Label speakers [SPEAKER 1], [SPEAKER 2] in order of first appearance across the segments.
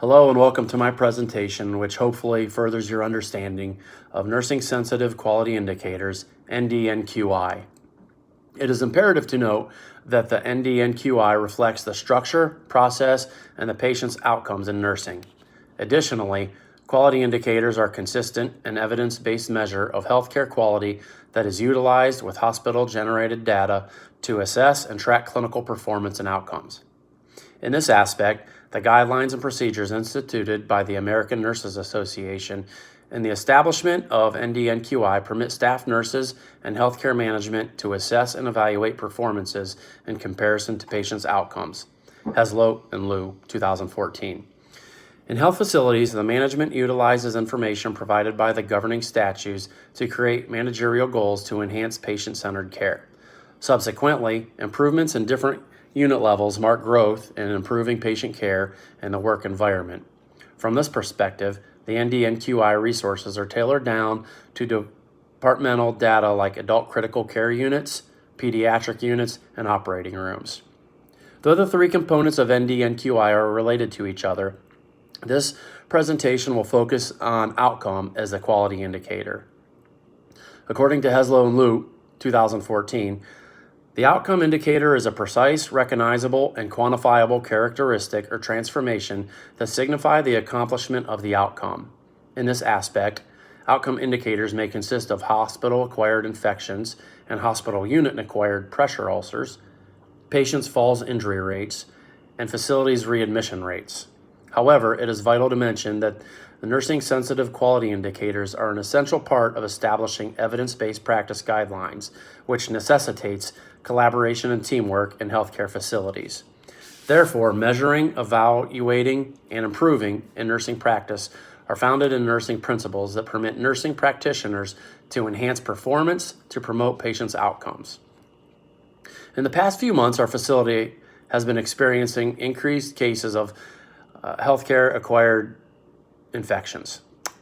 [SPEAKER 1] Hello and welcome to my presentation, which hopefully furthers your understanding of nursing sensitive quality indicators, NDNQI. It is imperative to note that the NDNQI reflects the structure, process, and the patient's outcomes in nursing. Additionally, quality indicators are consistent and evidence-based measure of healthcare quality that is utilized with hospital-generated data to assess and track clinical performance and outcomes. In this aspect, the guidelines and procedures instituted by the American Nurses Association and the establishment of NDNQI permit staff nurses and healthcare management to assess and evaluate performances in comparison to patients' outcomes. Heslow and Liu, 2014. In health facilities, the management utilizes information provided by the governing statutes to create managerial goals to enhance patient-centered care. Subsequently, improvements in different unit levels mark growth in improving patient care and the work environment. From this perspective, the NDNQI resources are tailored down to departmental data like adult critical care units, pediatric units, and operating rooms. Though the three components of NDNQI are related to each other, this presentation will focus on outcome as a quality indicator. According to Heslow and Liu, 2014, the outcome indicator is a precise, recognizable, and quantifiable characteristic or transformation that signify the accomplishment of the outcome. In this aspect, outcome indicators may consist of hospital-acquired infections and hospital unit-acquired pressure ulcers, patients' falls injury rates, and facilities readmission rates. However, it is vital to mention that the nursing-sensitive quality indicators are an essential part of establishing evidence-based practice guidelines, which necessitates collaboration and teamwork in healthcare facilities. Therefore, measuring, evaluating, and improving in nursing practice are founded in nursing principles that permit nursing practitioners to enhance performance to promote patients' outcomes. In the past few months, our facility has been experiencing increased cases of healthcare-acquired infections.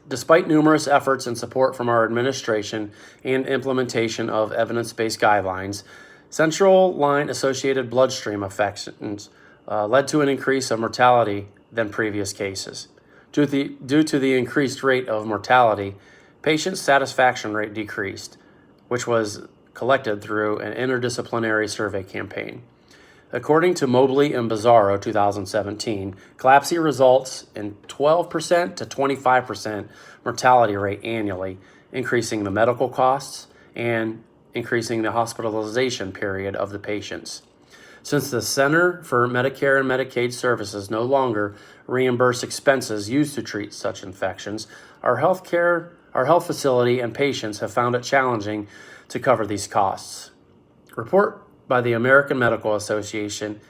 [SPEAKER 1] Despite numerous efforts and support from our administration and implementation of evidence-based guidelines, central line-associated bloodstream infections led to an increase of mortality than previous cases. Due to the increased rate of mortality, patient satisfaction rate decreased, which was collected through an interdisciplinary survey campaign. According to Mobley and Bizzaro, 2017, CLABSI results in 12% to 25% mortality rate annually, increasing the medical costs and increasing the hospitalization period of the patients. Since the Center for Medicare and Medicaid Services no longer reimburse expenses used to treat such infections, our health facility and patients have found it challenging to cover these costs. Report by the American Medical Association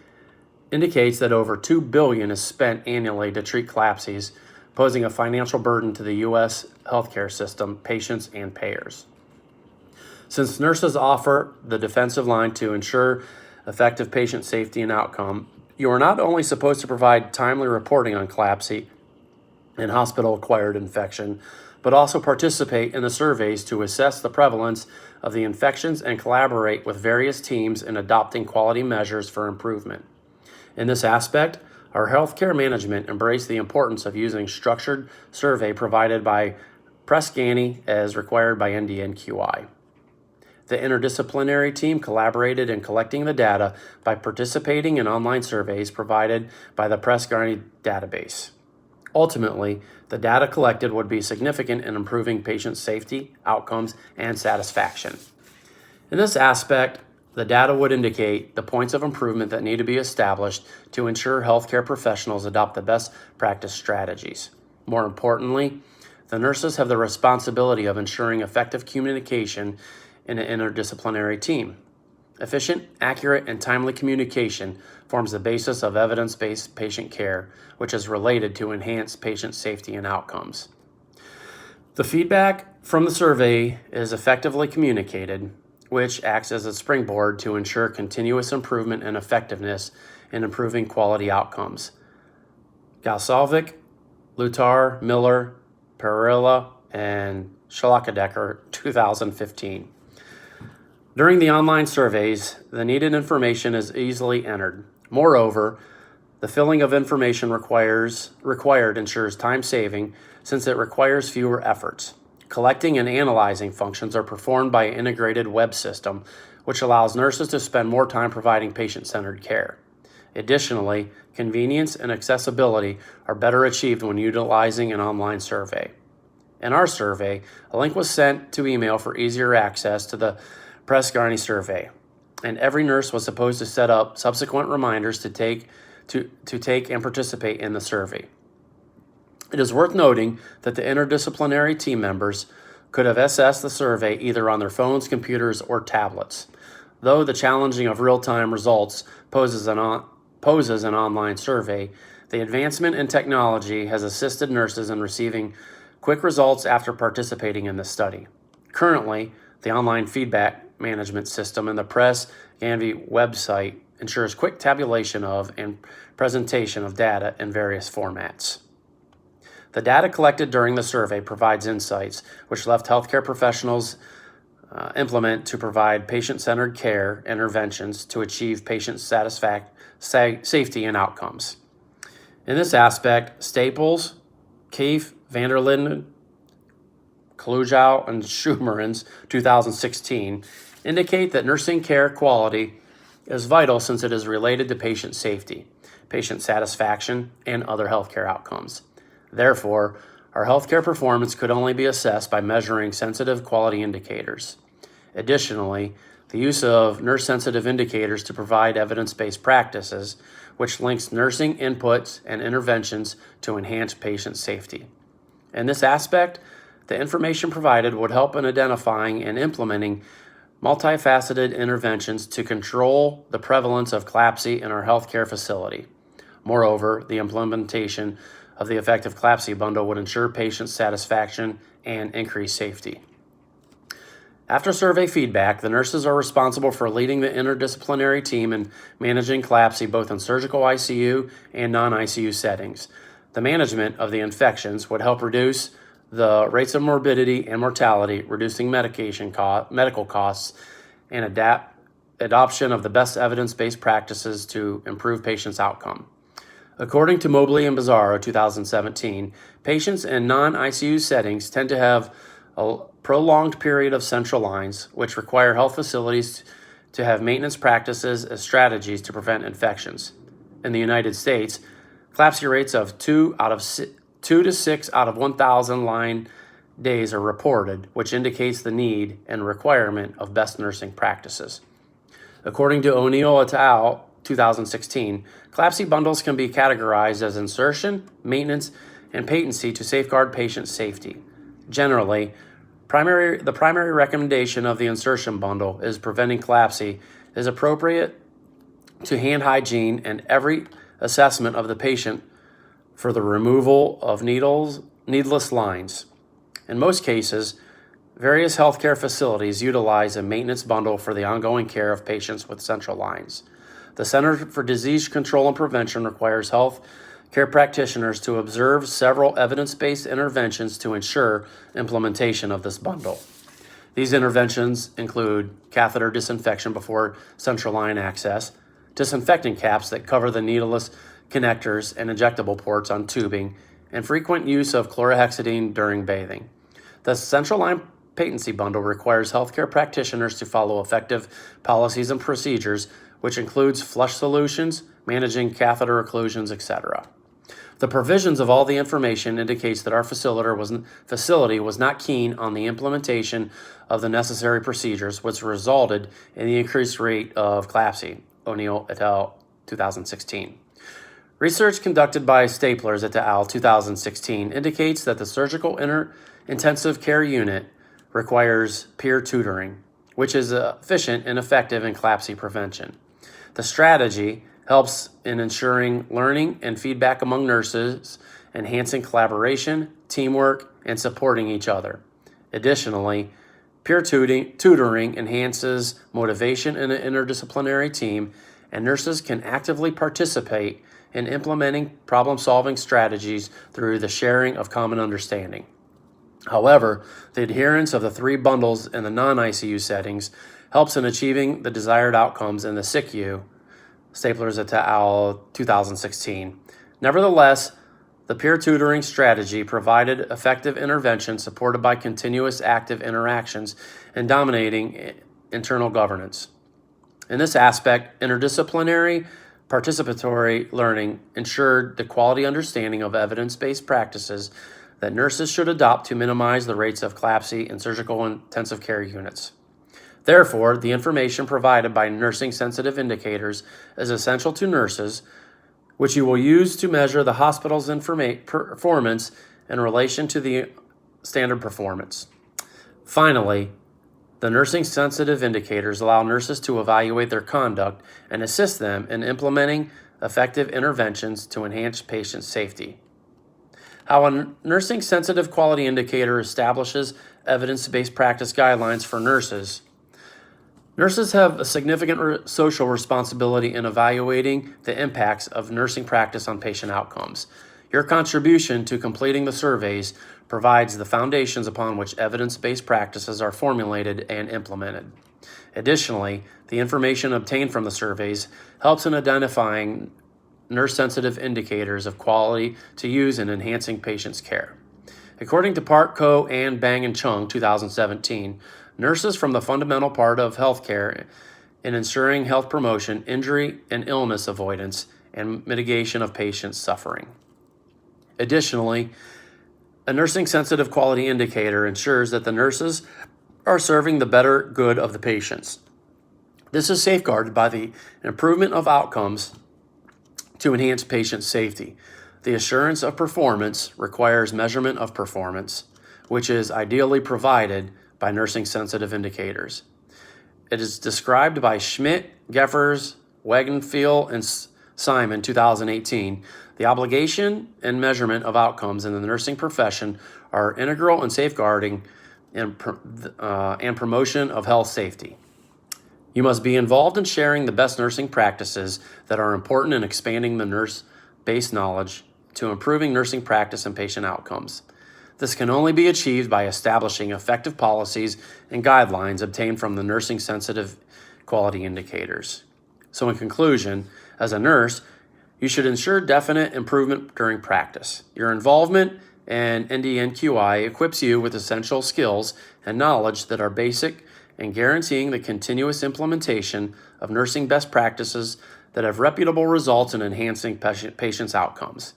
[SPEAKER 1] indicates that over $2 billion is spent annually to treat CLABSIs, posing a financial burden to the U.S. healthcare system, patients, and payers. Since nurses offer the defensive line to ensure effective patient safety and outcome, you are not only supposed to provide timely reporting on CLABSI and hospital-acquired infection, but also participate in the surveys to assess the prevalence of the infections and collaborate with various teams in adopting quality measures for improvement. In this aspect, our healthcare management embraced the importance of using structured survey provided by Press-Ganey as required by NDNQI. The interdisciplinary team collaborated in collecting the data by participating in online surveys provided by the Press-Ganey database. Ultimately, the data collected would be significant in improving patient safety, outcomes, and satisfaction. In this aspect, the data would indicate the points of improvement that need to be established to ensure healthcare professionals adopt the best practice strategies. More importantly, the nurses have the responsibility of ensuring effective communication in an interdisciplinary team. Efficient, accurate, and timely communication forms the basis of evidence-based patient care, which is related to enhanced patient safety and outcomes. The feedback from the survey is effectively communicated, which acts as a springboard to ensure continuous improvement and effectiveness in improving quality outcomes. Galsalvik, Lutar, Miller, Perilla, and Schlackedecker, 2015. During the online surveys, the needed information is easily entered. Moreover, The filling of information required ensures time saving since it requires fewer efforts. Collecting and analyzing functions are performed by an integrated web system, which allows nurses to spend more time providing patient-centered care. Additionally, convenience and accessibility are better achieved when utilizing an online survey. In our survey, a link was sent to email for easier access to the Press-Garney survey, and every nurse was supposed to set up subsequent reminders to take and participate in the survey. It is worth noting that the interdisciplinary team members could have assessed the survey either on their phones, computers, or tablets. Though the challenging of real-time results poses an online survey, the advancement in technology has assisted nurses in receiving quick results after participating in the study. Currently, the online feedback management system in the Press-Garney website ensures quick tabulation of and presentation of data in various formats. The data collected during the survey provides insights which left healthcare professionals implement to provide patient-centered care interventions to achieve patient safety and outcomes. In this aspect, Staples, Keefe, van der Linden, Klujow, and Schumer's 2016 indicate that nursing care quality is vital since it is related to patient safety, patient satisfaction, and other healthcare outcomes. Therefore, our healthcare performance could only be assessed by measuring sensitive quality indicators. Additionally, the use of nurse-sensitive indicators to provide evidence-based practices, which links nursing inputs and interventions to enhance patient safety. In this aspect, the information provided would help in identifying and implementing multifaceted interventions to control the prevalence of CLABSI in our healthcare facility. Moreover, the implementation of the effective CLABSI bundle would ensure patient satisfaction and increase safety. After survey feedback, the nurses are responsible for leading the interdisciplinary team in managing CLABSI both in surgical ICU and non-ICU settings. The management of the infections would help reduce the rates of morbidity and mortality, reducing medical costs, and adoption of the best evidence-based practices to improve patients' outcome. According to Mobley and Bizzaro 2017, patients in non-ICU settings tend to have a prolonged period of central lines, which require health facilities to have maintenance practices as strategies to prevent infections. In the United States, CLABSI rates of 2 to 6 out of 1,000 line days are reported, which indicates the need and requirement of best nursing practices. According to O'Neill et al. 2016, CLABSI bundles can be categorized as insertion, maintenance, and patency to safeguard patient safety. Generally, the primary recommendation of the insertion bundle is preventing CLABSI is appropriate to hand hygiene and every assessment of the patient for the removal of needless lines. In most cases, various healthcare facilities utilize a maintenance bundle for the ongoing care of patients with central lines. The Center for Disease Control and Prevention requires health care practitioners to observe several evidence-based interventions to ensure implementation of this bundle. These interventions include catheter disinfection before central line access, disinfectant caps that cover the needleless connectors and injectable ports on tubing, and frequent use of chlorhexidine during bathing. The central line patency bundle requires healthcare practitioners to follow effective policies and procedures, which includes flush solutions, managing catheter occlusions, etc. The provisions of all the information indicates that our facility was not keen on the implementation of the necessary procedures, which resulted in the increased rate of CLABSI, O'Neill et al. 2016. Research conducted by Staplers et al. 2016 indicates that the surgical intensive care unit requires peer tutoring, which is efficient and effective in CLABSI prevention. The strategy helps in ensuring learning and feedback among nurses, enhancing collaboration, teamwork, and supporting each other. Additionally, peer tutoring enhances motivation in an interdisciplinary team, and nurses can actively participate in implementing problem-solving strategies through the sharing of common understanding. However, the adherence of the three bundles in the non-ICU settings helps in achieving the desired outcomes in the SICU Staplers et al. 2016. Nevertheless, the peer tutoring strategy provided effective intervention supported by continuous active interactions and dominating internal governance. In this aspect, interdisciplinary participatory learning ensured the quality understanding of evidence-based practices that nurses should adopt to minimize the rates of CLABSI in surgical intensive care units. Therefore, the information provided by nursing sensitive indicators is essential to nurses, which you will use to measure the hospital's performance in relation to the standard performance. Finally, the nursing sensitive indicators allow nurses to evaluate their conduct and assist them in implementing effective interventions to enhance patient safety. How a nursing sensitive quality indicator establishes evidence-based practice guidelines for nurses. Nurses have a significant social responsibility in evaluating the impacts of nursing practice on patient outcomes. Your contribution to completing the surveys provides the foundations upon which evidence-based practices are formulated and implemented. Additionally, the information obtained from the surveys helps in identifying nurse-sensitive indicators of quality to use in enhancing patients' care. According to Park, Ko, and Bang and Chung, 2017, nurses from the fundamental part of healthcare in ensuring health promotion, injury and illness avoidance, and mitigation of patient suffering. Additionally, a nursing-sensitive quality indicator ensures that the nurses are serving the better good of the patients. This is safeguarded by the improvement of outcomes to enhance patient safety. The assurance of performance requires measurement of performance, which is ideally provided by nursing-sensitive indicators. It is described by Schmidt, Geffers, Wagenfeld, and Simon, 2018. The obligation and measurement of outcomes in the nursing profession are integral in safeguarding and promotion of health safety. You must be involved in sharing the best nursing practices that are important in expanding the nurse-based knowledge to improving nursing practice and patient outcomes. This can only be achieved by establishing effective policies and guidelines obtained from the nursing-sensitive quality indicators. So in conclusion, as a nurse, you should ensure definite improvement during practice. Your involvement in NDNQI equips you with essential skills and knowledge that are basic and guaranteeing the continuous implementation of nursing best practices that have reputable results in enhancing patients' outcomes.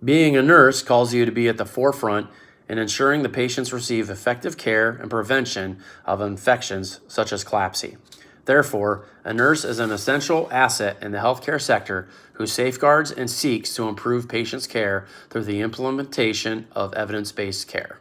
[SPEAKER 1] Being a nurse calls you to be at the forefront in ensuring the patients receive effective care and prevention of infections such as CLABSI. Therefore, a nurse is an essential asset in the healthcare sector who safeguards and seeks to improve patients' care through the implementation of evidence-based care.